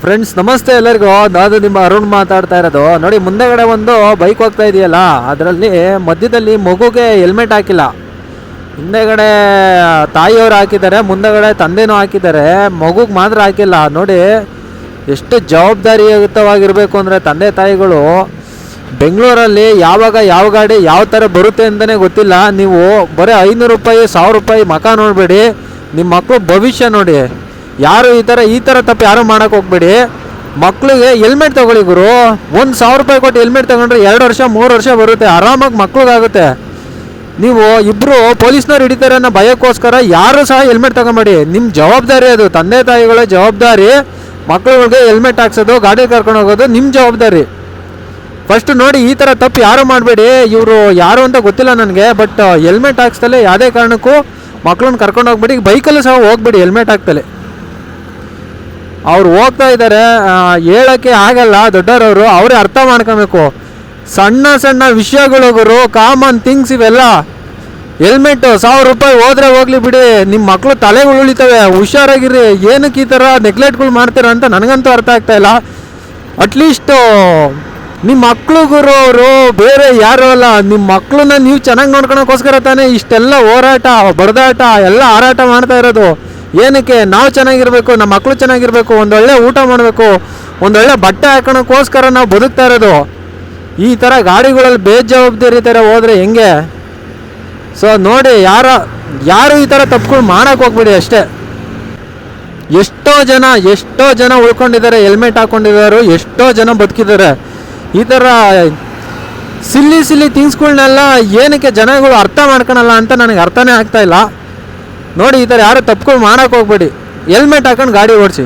Friends ನಮಸ್ತೆ ಎಲ್ಲರಿಗೂ. ನಾನು ನಿಮ್ಮ ಅರುಣ್ ಮಾತಾಡ್ತಾ ಇರೋದು. ನೋಡಿ, ಮುಂದೆಗಡೆ ಒಂದು ಬೈಕ್ ಹೋಗ್ತಾ ಇದೆಯಲ್ಲ, ಅದರಲ್ಲಿ ಮಧ್ಯದಲ್ಲಿ ಮಗುಗೆ ಹೆಲ್ಮೆಟ್ ಹಾಕಿಲ್ಲ. ಹಿಂದೆಗಡೆ ತಾಯಿಯವರು ಹಾಕಿದ್ದಾರೆ, ಮುಂದೆಗಡೆ ತಂದೆನೂ ಹಾಕಿದ್ದಾರೆ, ಮಗುಗೆ ಮಾತ್ರ ಹಾಕಿಲ್ಲ. ನೋಡಿ ಎಷ್ಟು ಜವಾಬ್ದಾರಿಯುತವಾಗಿರಬೇಕು ಅಂದರೆ ತಂದೆ ತಾಯಿಗಳು. ಬೆಂಗಳೂರಲ್ಲಿ ಯಾವಾಗ ಯಾವ ಗಾಡಿ ಯಾವ ಥರ ಬರುತ್ತೆ ಅಂತಲೇ ಗೊತ್ತಿಲ್ಲ. ನೀವು ಬರೀ 500 ರೂಪಾಯಿ 1000 ರೂಪಾಯಿ ಮಕ ನೋಡಬೇಡಿ, ನಿಮ್ಮ ಮಕ್ಕಳು ಭವಿಷ್ಯ ನೋಡಿ. ಯಾರು ಈ ಥರ ತಪ್ಪು ಯಾರು ಮಾಡೋಕ್ಕೆ ಹೋಗ್ಬೇಡಿ. ಮಕ್ಕಳಿಗೆ ಹೆಲ್ಮೆಟ್ ತೊಗೊಳ್ಳಿ ಗುರು. 1000 ರೂಪಾಯಿ ಕೊಟ್ಟು ಹೆಲ್ಮೆಟ್ ತೊಗೊಂಡ್ರೆ 2 ವರ್ಷ 3 ವರ್ಷ ಬರುತ್ತೆ, ಆರಾಮಾಗಿ ಮಕ್ಳಿಗಾಗುತ್ತೆ. ನೀವು ಇಬ್ಬರು ಪೊಲೀಸ್ನವ್ರು ಹಿಡಿತಾರೆ ಅನ್ನೋ ಭಯಕ್ಕೋಸ್ಕರ ಯಾರು ಸಹ ಹೆಲ್ಮೆಟ್ ತೊಗೊಂಬೇಡಿ. ನಿಮ್ಮ ಜವಾಬ್ದಾರಿ ಅದು, ತಂದೆ ತಾಯಿಗಳ ಜವಾಬ್ದಾರಿ. ಮಕ್ಕಳುಗಳಿಗೆ ಹೆಲ್ಮೆಟ್ ಹಾಕ್ಸೋದು, ಗಾಡಿ ಕರ್ಕೊಂಡು ಹೋಗೋದು ನಿಮ್ಮ ಜವಾಬ್ದಾರಿ. ಫಸ್ಟ್ ನೋಡಿ, ಈ ಥರ ತಪ್ಪು ಯಾರು ಮಾಡಬೇಡಿ. ಇವರು ಯಾರು ಅಂತ ಗೊತ್ತಿಲ್ಲ ನನಗೆ, ಬಟ್ ಹೆಲ್ಮೆಟ್ ಹಾಕ್ಸ್ತಲೇ ಯಾವುದೇ ಕಾರಣಕ್ಕೂ ಮಕ್ಕಳನ್ನ ಕರ್ಕೊಂಡು ಹೋಗ್ಬೇಡಿ. ಬೈಕಲ್ಲೂ ಸಹ ಹೋಗ್ಬೇಡಿ ಹೆಲ್ಮೆಟ್ ಹಾಕ್ತಲೇ. ಅವ್ರು ಹೋಗ್ತಾ ಇದ್ದಾರೆ, ಹೇಳೋಕ್ಕೆ ಆಗಲ್ಲ ದೊಡ್ಡವರವರು, ಅವರೇ ಅರ್ಥ ಮಾಡ್ಕೊಬೇಕು. ಸಣ್ಣ ಸಣ್ಣ ವಿಷಯಗಳು ಗುರು, ಕಾಮನ್ ಥಿಂಗ್ಸ್ ಇವೆಲ್ಲ. ಹೆಲ್ಮೆಟ್ಟು 1000 ರೂಪಾಯಿ ಹೋದ್ರೆ ಹೋಗ್ಲಿ ಬಿಡಿ, ನಿಮ್ಮ ಮಕ್ಕಳು ತಲೆಗಳು ಉಳಿತವೆ. ಹುಷಾರಾಗಿರಿ. ಏನಕ್ಕೆ ಈ ಥರ ನೆಗ್ಲೆಕ್ಟ್ಗಳು ಮಾಡ್ತೀರ ಅಂತ ನನಗಂತೂ ಅರ್ಥ ಆಗ್ತಾ ಇಲ್ಲ. ಅಟ್ಲೀಸ್ಟು ನಿಮ್ಮ ಮಕ್ಕಳು ಗುರು ಅವರು, ಬೇರೆ ಯಾರು ಅಲ್ಲ. ನಿಮ್ಮ ಮಕ್ಕಳನ್ನ ನೀವು ಚೆನ್ನಾಗಿ ನೋಡ್ಕೊಳಕ್ಕೋಸ್ಕರ ತಾನೇ ಇಷ್ಟೆಲ್ಲ ಹೋರಾಟ ಬಡದಾಟ ಎಲ್ಲ ಹಾರಾಟ ಮಾಡ್ತಾ ಇರೋದು. ಏನಕ್ಕೆ? ನಾವು ಚೆನ್ನಾಗಿರಬೇಕು, ನಮ್ಮ ಮಕ್ಕಳು ಚೆನ್ನಾಗಿರಬೇಕು, ಒಂದೊಳ್ಳೆ ಊಟ ಮಾಡಬೇಕು, ಒಂದೊಳ್ಳೆ ಬಟ್ಟೆ ಹಾಕೋಣಕ್ಕೋಸ್ಕರ ನಾವು ಬದುಕ್ತಾ ಇರೋದು. ಈ ಥರ ಗಾಡಿಗಳಲ್ಲಿ ಬೇಜವಾಬ್ದಾರಿ ಥರ ಹೋದರೆ ಹೆಂಗೆ? ಸೊ ನೋಡಿ, ಯಾರು ಈ ಥರ ತಪ್ಪುಗಳು ಮಾಡೋಕ್ಕೆ ಹೋಗ್ಬೇಡಿ ಅಷ್ಟೇ. ಎಷ್ಟೋ ಜನ ಉಳ್ಕೊಂಡಿದ್ದಾರೆ, ಹೆಲ್ಮೆಟ್ ಹಾಕ್ಕೊಂಡಿದ್ದಾರೆ, ಎಷ್ಟೋ ಜನ ಬದುಕಿದ್ದಾರೆ. ಈ ಥರ ಸಿಲ್ಲಿ ಥಿಂಗ್ಸ್ಗಳನ್ನೆಲ್ಲ ಏನಕ್ಕೆ ಜನಗಳು ಅರ್ಥ ಮಾಡ್ಕೊಳಲ್ಲ ಅಂತ ನನಗೆ ಅರ್ಥನೇ ಆಗ್ತಾಯಿಲ್ಲ. ನೋಡಿ, ಈ ಥರ ಯಾರು ತಪ್ಪುಗಳು ಮಾಡೋಕ್ಕೆ ಹೋಗ್ಬೇಡಿ. ಹೆಲ್ಮೆಟ್ ಹಾಕೊಂಡು ಗಾಡಿ ಓಡಿಸಿ.